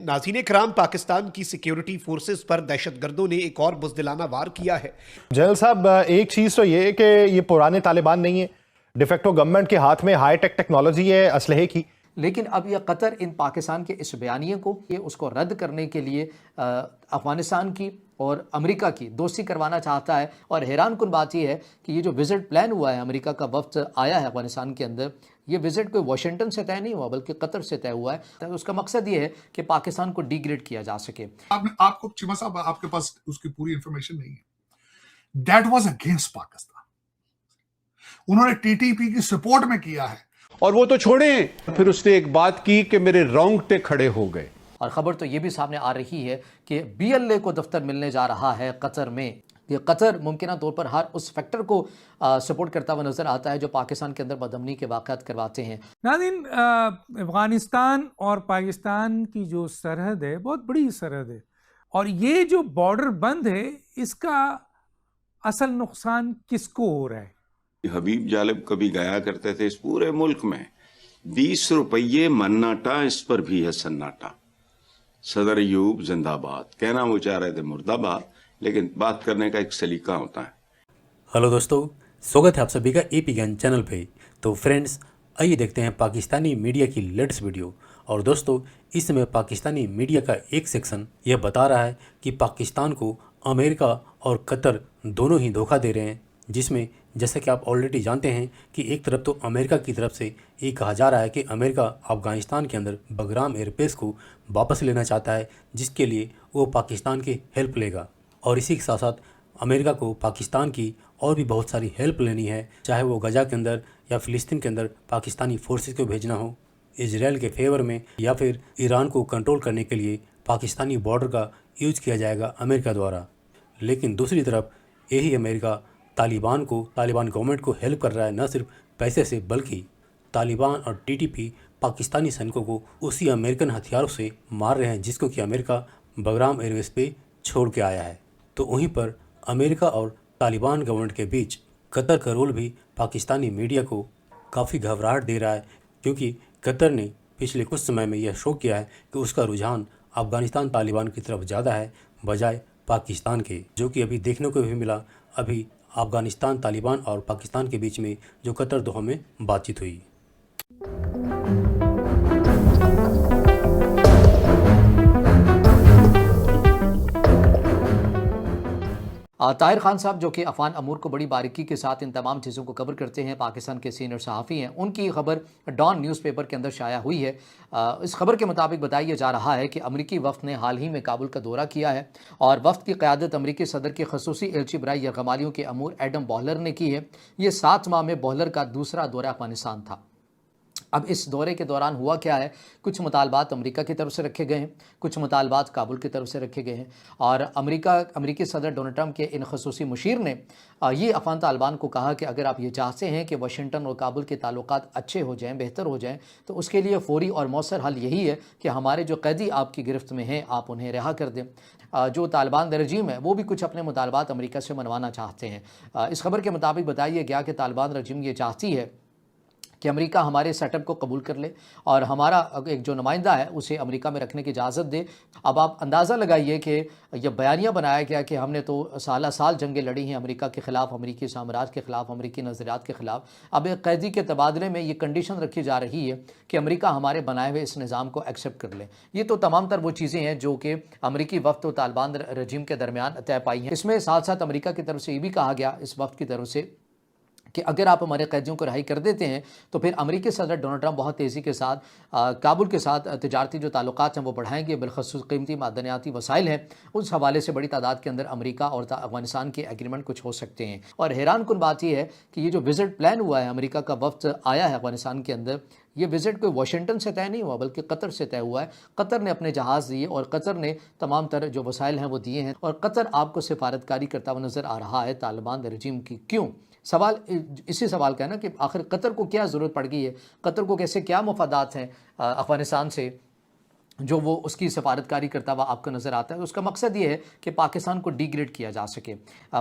नाज़रीन इकराम, पाकिस्तान की security forces पर दहशतगर्दों ने एक और बुज़दिलाना वार किया है। जनरल साहब, एक चीज़ तो ये कि ये पुराने तालिबान नहीं है, डिफेक्टो गवर्नमेंट के हाथ में हाई टेक टेक्नोलॉजी है असलहे की। लेकिन अब यह कतर इन पाकिस्तान के इस बयानिए को उसको रद्द करने के लिए अफ़गानिस्तान की और अमेरिका की दोस्ती करवाना चाहता है। और हैरान कुन बात यह है कि ये जो विज़िट प्लान हुआ है, अमेरिका का वफ्द आया है अफ़गानिस्तान के अंदर, ये विज़िट कोई वाशिंगटन से तय नहीं हुआ बल्कि कतर से तय हुआ है। तो उसका मकसद ये है कि पाकिस्तान को डिग्रेड किया जा सके। आपको चीमा साहब, आपके पास उसकी पूरी इंफॉर्मेशन नहीं है। दैट वाज अगेंस्ट पाकिस्तान, उन्होंने टीटीपी की सपोर्ट में किया है। और वो तो छोड़े, फिर उसने एक बात की कि मेरे रोंगटे खड़े हो गए। और ख़बर तो ये भी सामने आ रही है कि बीएलए को दफ्तर मिलने जा रहा है कतर में। ये कतर मुमकिन तौर पर हर उस फैक्टर को सपोर्ट करता हुआ नज़र आता है जो पाकिस्तान के अंदर बदअमनी के वाक़यात करवाते हैं। नाज़रीन, अफ़गानिस्तान और पाकिस्तान की जो सरहद है बहुत बड़ी सरहद है, और ये जो बॉर्डर बंद है इसका असल नुकसान किसको हो रहा है? हबीब जालिब कभी गाया करते थे, इस पूरे मुल्क में 20 रुपये मन्नाटा, इस पर भी है सन्नाटा। सदर अयूब जिंदाबाद, कहना वो चाह रहे थे मुर्दाबाद, लेकिन बात करने का एक सलीका होता है। हेलो दोस्तों, स्वागत है आप सभी का एपी ज्ञान चैनल पे। तो फ्रेंड्स, आइए देखते हैं पाकिस्तानी मीडिया की लेटेस्ट वीडियो। और दोस्तों, इस समय पाकिस्तानी मीडिया का एक सेक्शन यह बता रहा है कि पाकिस्तान को अमेरिका और कतर दोनों ही धोखा दे रहे हैं, जिसमें जैसा कि आप ऑलरेडी जानते हैं कि एक तरफ तो अमेरिका की तरफ से ये कहा जा रहा है कि अमेरिका अफ़गानिस्तान के अंदर बगराम एयरबेस को वापस लेना चाहता है, जिसके लिए वो पाकिस्तान की हेल्प लेगा। और इसी के साथ साथ अमेरिका को पाकिस्तान की और भी बहुत सारी हेल्प लेनी है, चाहे वो गजा के अंदर या फ़िलिस्तीन के अंदर पाकिस्तानी फोर्सेस को भेजना हो, इजराइल के फेवर में, या फिर ईरान को कंट्रोल करने के लिए पाकिस्तानी बॉर्डर का यूज़ किया जाएगा अमेरिका द्वारा। लेकिन दूसरी तरफ यही अमेरिका तालिबान गवर्नमेंट को हेल्प कर रहा है, न सिर्फ पैसे से बल्कि तालिबान और टीटीपी पाकिस्तानी सैनिकों को उसी अमेरिकन हथियारों से मार रहे हैं जिसको कि अमेरिका बगराम एयरबेस पे छोड़ के आया है। तो वहीं पर अमेरिका और तालिबान गवर्नमेंट के बीच कतर का रोल भी पाकिस्तानी मीडिया को काफ़ी घबराहट दे रहा है, क्योंकि कतर ने पिछले कुछ समय में यह शो किया है कि उसका रुझान अफ़गानिस्तान तालिबान की तरफ ज़्यादा है बजाय पाकिस्तान के, जो कि अभी देखने को भी मिला। अभी अफ़गानिस्तान तालिबान और पाकिस्तान के बीच में जो कतर दोहा में बातचीत हुई। ताहिर खान साहब, जो कि अफ़गान अमूर को बड़ी बारीकी के साथ इन तमाम चीज़ों को कवर करते हैं, पाकिस्तान के सीनियर सहाफ़ी हैं, उनकी खबर डॉन न्यूज़पेपर के अंदर शाया हुई है। इस खबर के मुताबिक बताया जा रहा है कि अमरीकी वफ़द ने हाल ही में काबुल का दौरा किया है और वफ़द की क़यादत अमरीकी सदर के खसूसी एलची बराए यरगमालियों के अमूर एडम बॉहलर ने की है। ये 7 माह में बॉहलर का दूसरा दौरा अफ़गानिस्तान था। अब इस दौरे के दौरान हुआ क्या है, कुछ मुतालबात अमेरिका की तरफ से रखे गए हैं, कुछ मुतालबात काबुल की तरफ से रखे गए हैं। और अमेरिकी सदर डोनाल्ड ट्रंप के इन खसूसी मुशीर ने ये अफ़गान तालिबान को कहा कि अगर आप ये चाहते हैं कि वाशिंगटन और काबुल के ताल्लुकात अच्छे हो जाएँ, बेहतर हो जाएँ, तो उसके लिए फ़ौरी और मौसर हल यही है कि हमारे जो कैदी आपकी गिरफ्त में हैं आप उन्हें रिहा कर दें। जो तालिबान रजीम है वो भी कुछ अपने मुतालबात अमेरिका से मनवाना चाहते हैं। इस खबर के मुताबिक बताया गया कि तालिबान रजीम ये चाहती है कि अमेरिका हमारे सेटअप को कबूल कर ले और हमारा एक जो नुमाइंदा है उसे अमेरिका में रखने की इजाज़त दे। अब आप अंदाज़ा लगाइए कि यह बयानिया बनाया गया कि हमने तो साल जंगें लड़ी हैं अमेरिका के ख़िलाफ़, अमेरिकी साम्राज्य के ख़िलाफ़, अमेरिकी नज़रियात के ख़िलाफ़। अब एक कैदी के तबादले में ये कंडीशन रखी जा रही है कि अमेरिका हमारे बनाए हुए इस निज़ाम को एक्सेप्ट कर ले। ये तो तमाम तर वो चीज़ें हैं जो कि अमेरिकी वफ़द और तालिबान रजीम के दरमियान तय पाई हैं। इसमें साथ साथ अमेरिका की तरफ से ये भी कहा गया इस वफ़द की तरफ से कि अगर आप हमारे कैदियों को रिहाई कर देते हैं तो फिर अमेरिकी सदर डोनाल्ड ट्रंप बहुत तेज़ी के साथ काबुल के साथ तिजारती जो ताल्लुकात हैं वो बढ़ाएंगे, बिलखसूस कीमती मादनियाती वसाइल हैं उस हवाले से बड़ी तादाद के अंदर अमेरिका और अफगानिस्तान के एग्रीमेंट कुछ हो सकते हैं। और हैरान कुन बात यह है कि ये जो विज़िट प्लान हुआ है, अमेरिका का वफ्द आया है अफगानिस्तान के अंदर, ये विज़िट कोई वाशिंगटन से तय नहीं हुआ बल्कि कतर से तय हुआ है। कतर ने अपने जहाज़ दिए और कतर ने तमाम तरह जो वसाइल हैं वो दिए हैं, और कतर आपको सिफारतकारी करता हुआ नज़र आ रहा है तालिबान रजीम की। क्यों? सवाल इसी सवाल का है ना कि आखिर कतर को क्या ज़रूरत पड़ गई है, कतर को कैसे क्या मफादात हैं अफ़गानिस्तान से جو وہ اس کی سفارتکاری کرتا ہوا آپ کو نظر آتا ہے. اس کا مقصد یہ ہے کہ پاکستان کو ڈی گریڈ کیا جا سکے.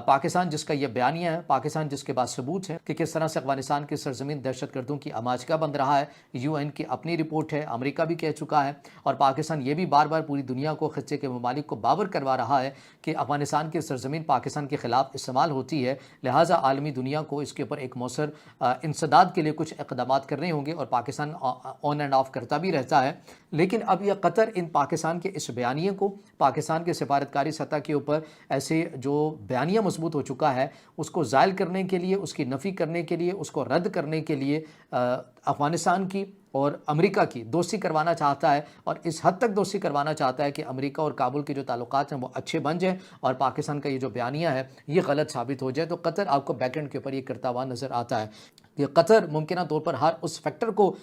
پاکستان جس کا یہ بیانیہ ہے، پاکستان جس کے پاس ثبوت ہے کہ کس طرح سے افغانستان کی سرزمین دہشت گردوں کی آماجگاہ بن رہا ہے. UN کی اپنی رپورٹ ہے، امریکہ بھی کہہ چکا ہے، اور پاکستان یہ بھی بار بار پوری دنیا کو، خطے کے ممالک کو باور کروا رہا ہے کہ افغانستان کی سرزمین پاکستان کے خلاف استعمال ہوتی ہے، لہٰذا عالمی دنیا کو اس کے اوپر ایک مؤثر انسداد کے لیے کچھ اقدامات کرنے ہوں گے، اور پاکستان آن اینڈ آف کرتا بھی رہتا ہے. لیکن اب یہ قطر ان پاکستان کے اس بیانیے کو، پاکستان کے سفارتکاری سطح کے اوپر ایسے جو بیانیہ مضبوط ہو چکا ہے اس کو زائل کرنے کے لیے، اس کی نفی کرنے کے لیے، اس کو رد کرنے کے لیے افغانستان کی اور امریکہ کی دوستی کروانا چاہتا ہے، اور اس حد تک دوستی کروانا چاہتا ہے کہ امریکہ اور کابل کے جو تعلقات ہیں وہ اچھے بن جائیں، اور پاکستان کا یہ جو بیانیہ ہے یہ غلط ثابت ہو جائے. تو قطر آپ کو بیک اینڈ کے اوپر یہ کرتا ہوا نظر آتا ہے. کہ قطر ممکنہ طور پر ہر اس فیکٹر کو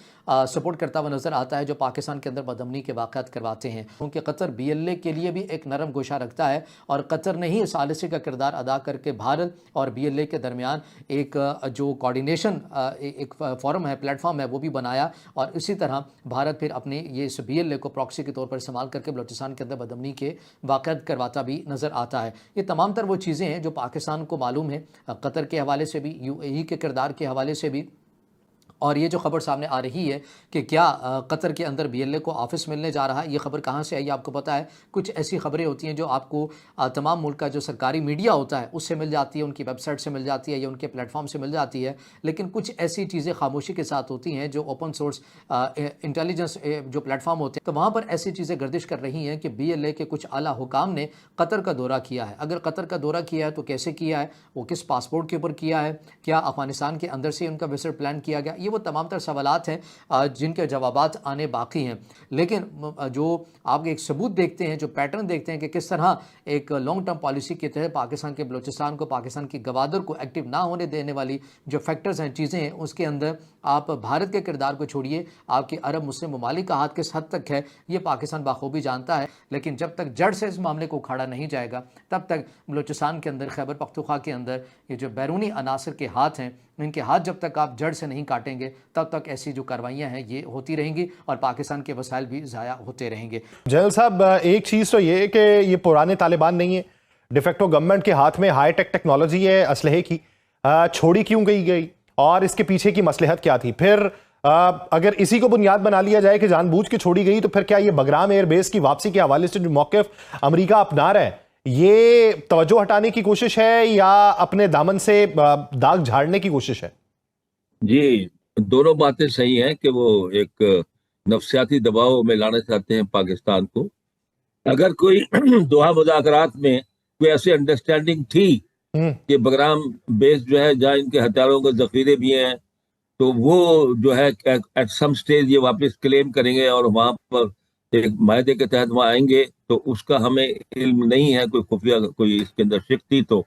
سپورٹ کرتا ہوا نظر آتا ہے جو پاکستان کے اندر بدامنی کے واقعات کرواتے ہیں، کیونکہ قطر BLA کے لیے بھی ایک نرم گوشہ رکھتا ہے، اور قطر نے ہی ثالثی کا کردار ادا کر کے بھارت اور BLA کے درمیان ایک جو کوارڈینیشن ایک فورم ہے، پلیٹ فارم ہے، وہ بھی بنایا. اور اسی طرح بھارت پھر اپنے یہ اس BLA کو پراکسی کے طور پر استعمال کر کے بلوچستان کے اندر بدامنی کے واقعات کرواتا بھی نظر آتا ہے. یہ تمام تر وہ چیزیں ہیں جو پاکستان کو معلوم ہے، قطر کے حوالے سے بھی، UAE کے کردار کے حوالے سے بھی. اور یہ جو خبر سامنے آ رہی ہے کہ کیا قطر کے اندر BLA کو آفس ملنے جا رہا ہے، یہ خبر کہاں سے آئی آپ کو پتہ ہے؟ کچھ ایسی خبریں ہوتی ہیں جو آپ کو تمام ملک کا جو سرکاری میڈیا ہوتا ہے اس سے مل جاتی ہے، ان کی ویب سائٹ سے مل جاتی ہے یا ان کے پلیٹ فارم سے مل جاتی ہے، لیکن کچھ ایسی چیزیں خاموشی کے ساتھ ہوتی ہیں جو اوپن سورس انٹیلیجنس جو پلیٹ فارم ہوتے ہیں، تو وہاں پر ایسی چیزیں گردش کر رہی ہیں کہ BLA کے کچھ اعلیٰ حکام نے قطر کا دورہ کیا ہے. اگر قطر کا دورہ کیا ہے تو کیسے کیا ہے، وہ کس پاسپورٹ کے اوپر کیا ہے، کیا افغانستان کے اندر سے ان کا وزٹ پلان کیا گیا، یہ وہ تمام تر سوالات ہیں جن کے جوابات آنے باقی ہیں. لیکن جو آپ ایک ثبوت دیکھتے ہیں، جو پیٹرن دیکھتے ہیں کہ کس طرح ایک لانگ ٹرم پالیسی کے تحت پاکستان کے بلوچستان کو، پاکستان کی گوادر کو ایکٹیو نہ ہونے دینے والی جو فیکٹرز ہیں، چیزیں ہیں، اس کے اندر آپ بھارت کے کردار کو چھوڑیے، آپ کے عرب مسلم ممالک کا ہاتھ کس حد تک ہے یہ پاکستان بخوبی جانتا ہے. لیکن جب تک جڑ سے اس معاملے کو اکھاڑا نہیں جائے گا تب تک بلوچستان کے اندر، خیبر پختونخوا کے اندر یہ جو بیرونی عناصر کے ہاتھ ہیں، ان کے ہاتھ جب تک آپ جڑ سے نہیں کاٹیں گے تب تک ایسی جو کاروائیاں ہیں یہ ہوتی رہیں گی، اور پاکستان کے وسائل بھی ضائع ہوتے رہیں گے. جنرل صاحب، ایک چیز تو یہ کہ یہ پرانے طالبان نہیں ہے، ڈیفیکٹو گورنمنٹ کے ہاتھ میں ہائی ٹیک ٹیکنالوجی ہے اسلحے کی، چھوڑی کیوں گئی اور اس کے پیچھے کی مصلحت کیا تھی؟ پھر اگر اسی کو بنیاد بنا لیا جائے کہ جان بوجھ کے چھوڑی گئی، تو پھر کیا یہ بگرام ایئر بیس کی واپسی کے حوالے سے جو موقف امریکہ اپنا رہا ہے یہ توجہ ہٹانے کی کوشش ہے یا اپنے دامن سے داغ جھاڑنے کی کوشش ہے؟ جی، دونوں باتیں صحیح ہیں کہ وہ ایک نفسیاتی دباؤ میں لانا چاہتے ہیں پاکستان کو. اگر کوئی دوحہ مذاکرات میں کوئی ایسی انڈرسٹینڈنگ تھی کہ بگرام بیس جو ہے جہاں ان کے ہتھیاروں کے ذخیرے بھی ہیں، تو وہ جو ہے ایٹ سم سٹیج یہ واپس کلیم کریں گے اور وہاں پر ایک معاہدے کے تحت وہاں آئیں گے، تو اس کا ہمیں علم نہیں ہے، کوئی خفیہ کوئی اس کے اندر شک تھی تو.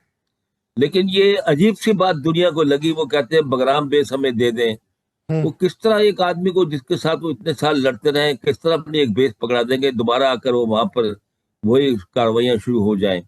لیکن یہ عجیب سی بات دنیا کو لگی، وہ کہتے ہیں بگرام بیس ہمیں دے دیں. وہ کس طرح ایک آدمی کو جس کے ساتھ وہ اتنے سال لڑتے رہے، کس طرح اپنی ایک بیس پکڑا دیں گے، دوبارہ آ کر وہ وہاں پر وہی کاروائیاں شروع ہو جائیں.